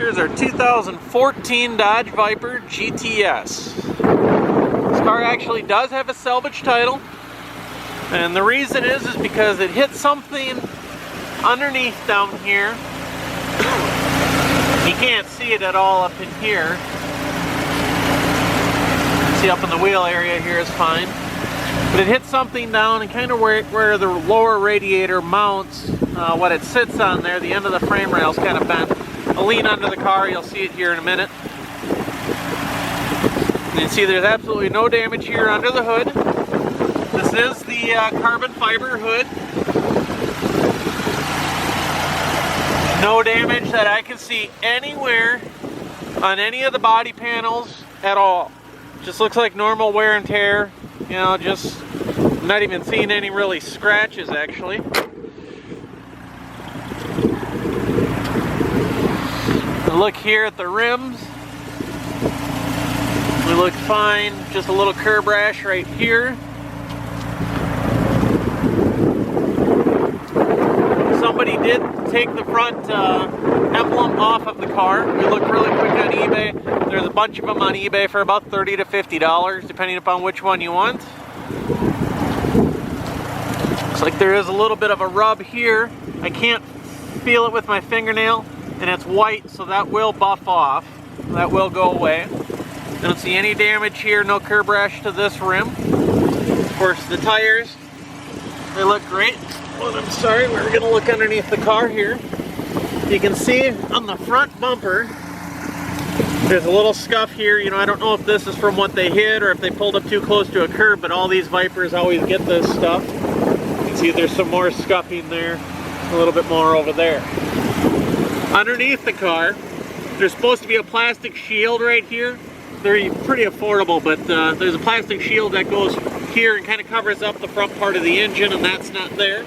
Here's our 2014 Dodge Viper GTS. This car actually does have a salvage title, and the reason is because it hit something underneath down here. You can't see it at all up in here. See, up in the wheel area here is fine, but it hit something down and kind of where the lower radiator mounts, what it sits on there, the end of the frame rail is kind of bent. I'll lean under the car, you'll see it here in a minute. And you see there's absolutely no damage here under the hood. This is the carbon fiber hood. No damage that I can see anywhere on any of the body panels at all. Just looks like normal wear and tear. You know, just not even seeing any really scratches actually. Look here at the rims. They look fine. Just a little curb rash right here. Somebody did take the front emblem off of the car. We looked really quick on eBay. There's a bunch of them on eBay for about $30 to $50, depending upon which one you want. Looks like there is a little bit of a rub here. I can't feel it with my fingernail, and it's white, so that will buff off. That will go away. Don't see any damage here, no curb rash to this rim. Of course, the tires, they look great. Oh, I'm sorry, we're gonna look underneath the car here. You can see on the front bumper, there's a little scuff here. You know, I don't know if this is from what they hit or if they pulled up too close to a curb, but all these Vipers always get this stuff. You can see there's some more scuffing there, a little bit more over there. Underneath the car, there's supposed to be a plastic shield right here. They're pretty affordable, but there's a plastic shield that goes here and kind of covers up the front part of the engine, and that's not there.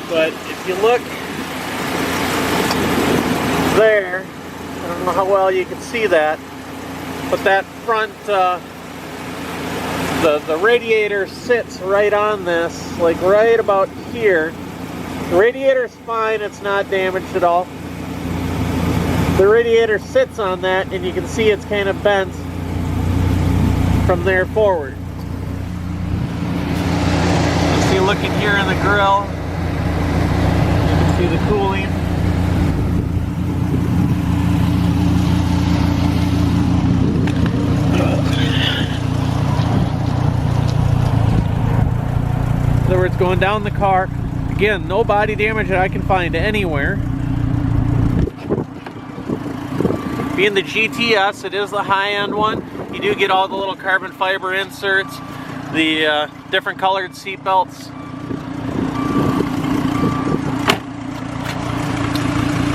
But if you look there, I don't know how well you can see that, but that front, the radiator sits right on this, like right about here. The radiator's fine, it's not damaged at all. The radiator sits on that, and you can see it's kind of bent from there forward. You see, looking here in the grill, you can see the cooling. In other words, going down the car, again, no body damage that I can find anywhere. Being the GTS, it is the high-end one. You do get all the little carbon fiber inserts, the different colored seat belts.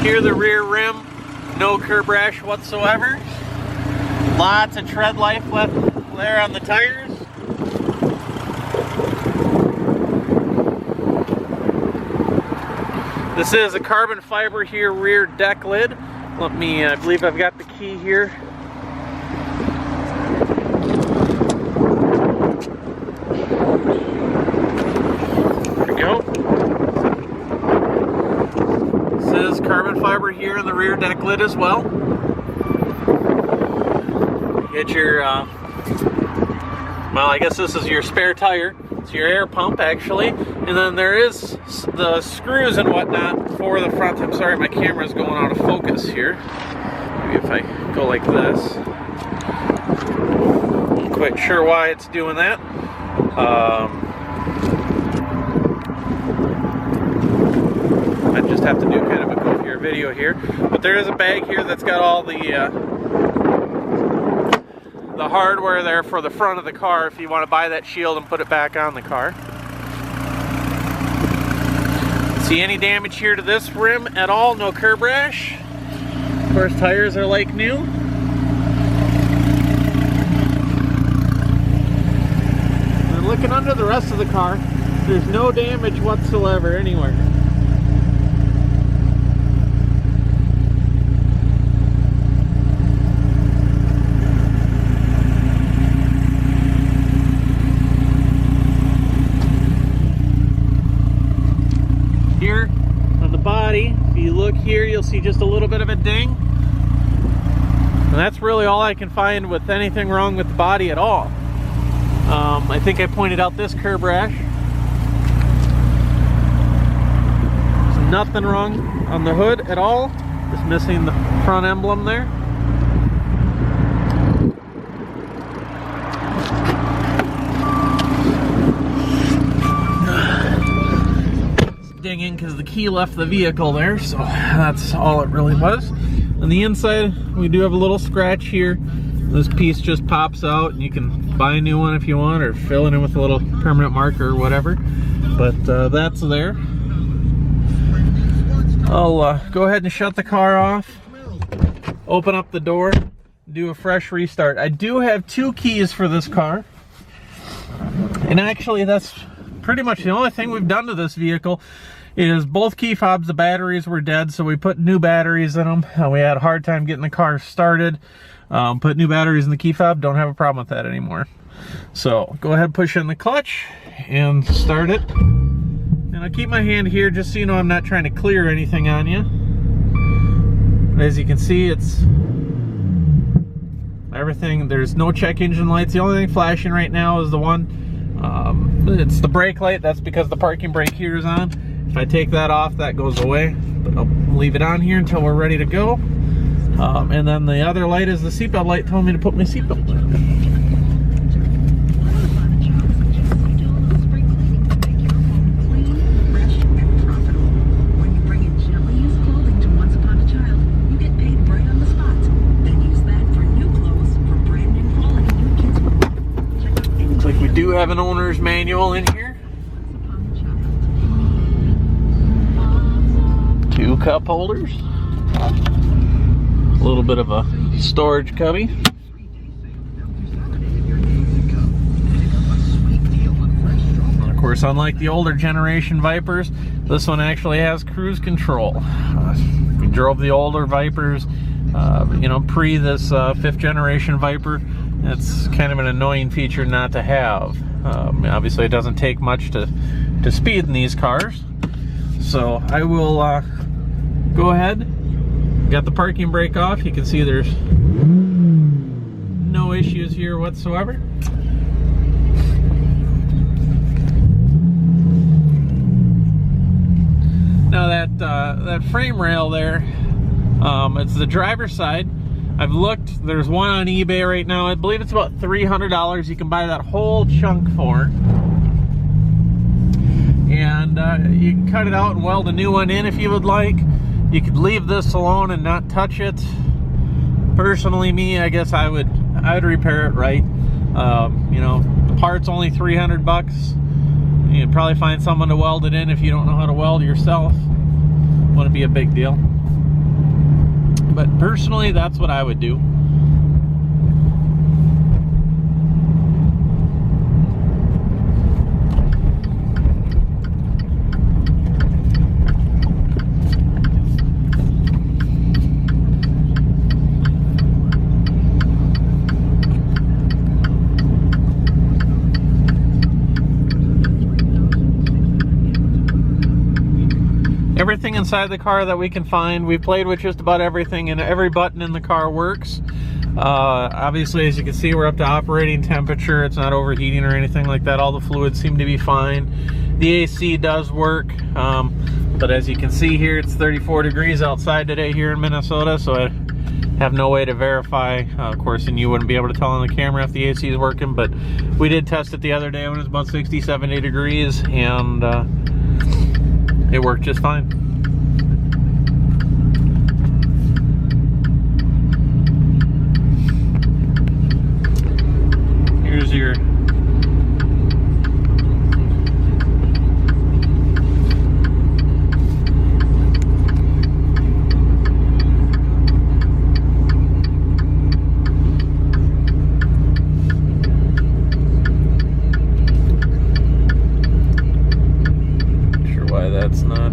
Here, the rear rim, no curb rash whatsoever. Lots of tread life left there on the tires. This is a carbon fiber here rear deck lid. Let me, I believe I've got the key here. There we go. This is carbon fiber here in the rear deck lid as well. Get your, well, I guess this is your spare tire. It's your air pump actually. And then there is the screws and whatnot for the front. I'm sorry, my camera's going out of focus here. Maybe if I go like this. I'm not quite sure why it's doing that. I just have to do kind of a goofier video here. But there is a bag here that's got all the hardware there for the front of the car if you want to buy that shield and put it back on the car. See any damage here to this rim at all? No curb rash. Of course, tires are like new. And looking under the rest of the car, there's no damage whatsoever anywhere. Here on the body, if you look here, you'll see just a little bit of a ding. And that's really all I can find with anything wrong with the body at all. I think I pointed out this curb rash. There's nothing wrong on the hood at all. Just missing the front emblem there. Dinging because the key left the vehicle there, so that's all it really was. On the inside, we do have a little scratch here. This piece just pops out, and you can buy a new one if you want, or fill it in with a little permanent marker or whatever. But that's there. I'll go ahead and shut the car off, open up the door, do a fresh restart. I do have 2 keys for this car, and actually that's pretty much the only thing we've done to this vehicle. Is both key fobs, the batteries were dead, so we put new batteries in them. We had a hard time getting the car started. Put new batteries in the key fob, don't have a problem with that anymore. So go ahead, push in the clutch and start it. And I'll keep my hand here just so you know I'm not trying to clear anything on you. But as you can see, it's everything. There's no check engine lights. The only thing flashing right now is the one. It's the brake light. That's because the parking brake here is on. If I take that off, that goes away, but I'll leave it on here until we're ready to go. And then the other light is the seatbelt light telling me to put my seatbelt on. Looks like we do have an owner's manual in here. 2 cup holders, a little bit of a storage cubby. And of course, unlike the older generation Vipers, this one actually has cruise control. We drove the older Vipers, you know, pre this 5th generation Viper. It's kind of an annoying feature not to have. Obviously, it doesn't take much to speed in these cars. So I will go ahead. Got the parking brake off. You can see there's no issues here whatsoever. Now that frame rail there, it's the driver's side. I've looked. There's one on eBay right now. I believe it's about $300. You can buy that whole chunk for. And you can cut it out and weld a new one in if you would like. You could leave this alone and not touch it. Personally, me, I guess I would repair it right. You know, the part's only 300 bucks. You'd probably find someone to weld it in if you don't know how to weld yourself. Wouldn't be a big deal. But personally, that's what I would do. Everything inside the car that we can find, we played with just about everything, and every button in the car works. Obviously, as you can see, we're up to operating temperature. It's not overheating or anything like that. All the fluids seem to be fine. The AC does work, but as you can see here, it's 34 degrees outside today here in Minnesota, so I have no way to verify, of course, and you wouldn't be able to tell on the camera if the AC is working, but we did test it the other day when it was about 60, 70 degrees, and it worked just fine. Here's your that's not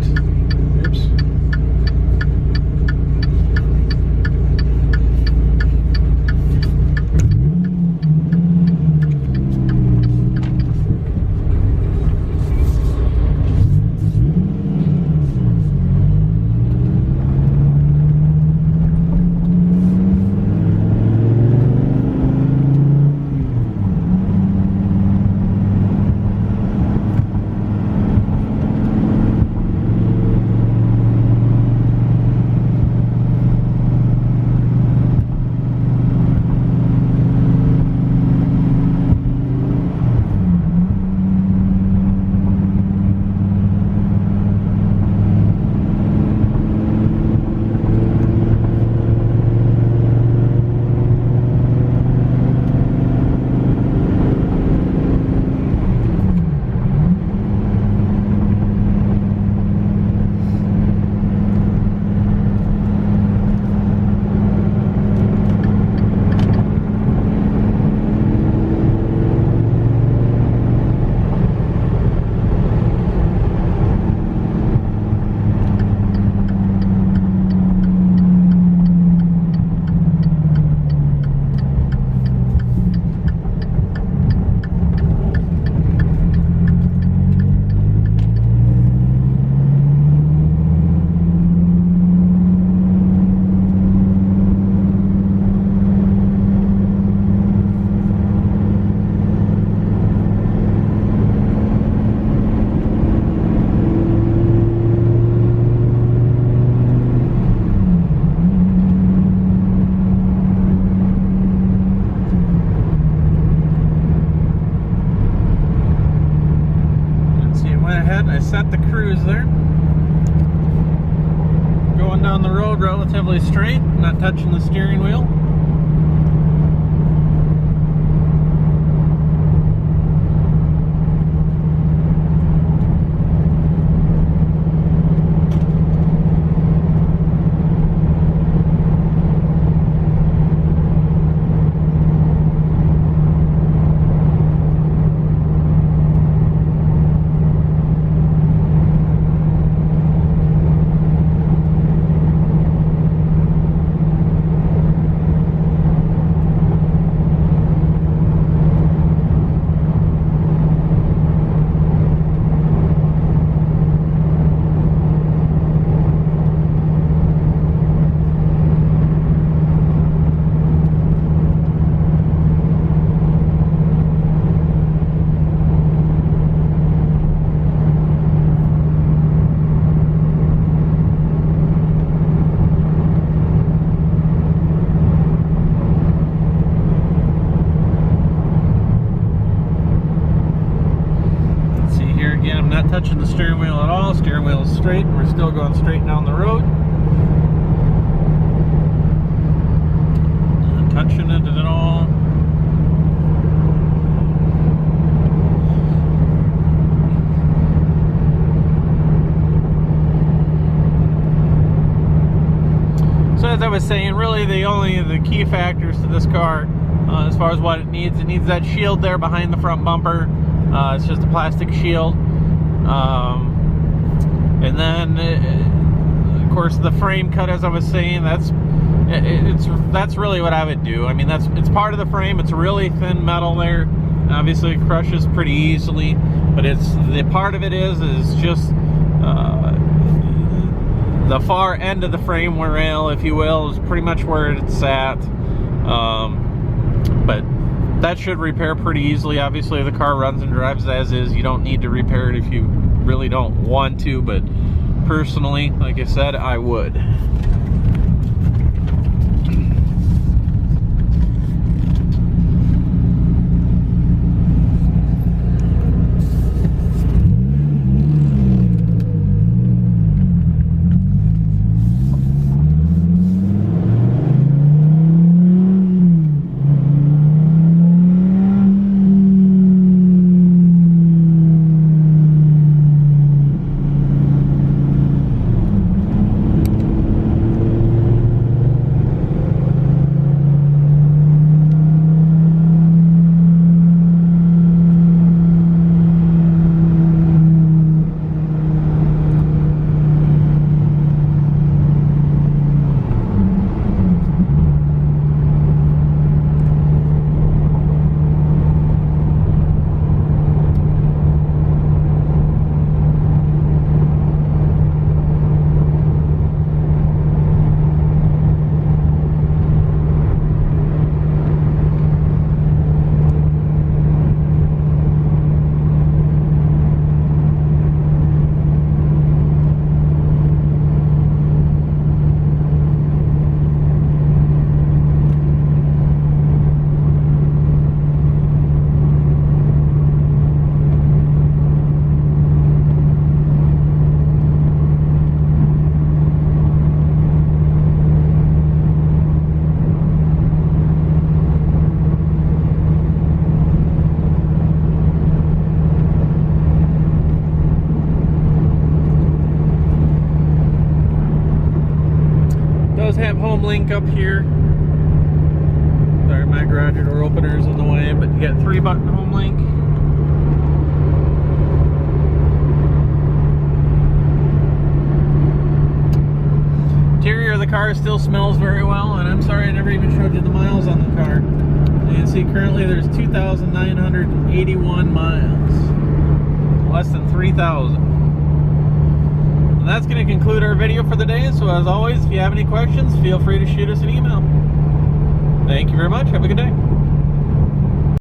down the road relatively straight, not touching the steering wheel. Not touching the steering wheel at all. Steering wheel is straight. We're still going straight down the road. Not touching it at all. So as I was saying, really the key factors to this car, as far as what it needs that shield there behind the front bumper. It's just a plastic shield. And then of course the frame cut, as I was saying, that's really what I would do. I mean, it's part of the frame. It's really thin metal there. Obviously it crushes pretty easily, but it's the part of it is just the far end of the frame rail, if you will, is pretty much where it's at. But that should repair pretty easily. Obviously, if the car runs and drives as is, you don't need to repair it if you really don't want to, but personally, like I said, I would. Have home link up here. Sorry, my garage door opener is in the way, but you got 3-button home link. Interior of the car still smells very well, and I'm sorry I never even showed you the miles on the car. You can see currently there's 2,981 miles. Less than 3,000. And that's going to conclude our video for the day. So as always, if you have any questions, feel free to shoot us an email. Thank you very much. Have a good day.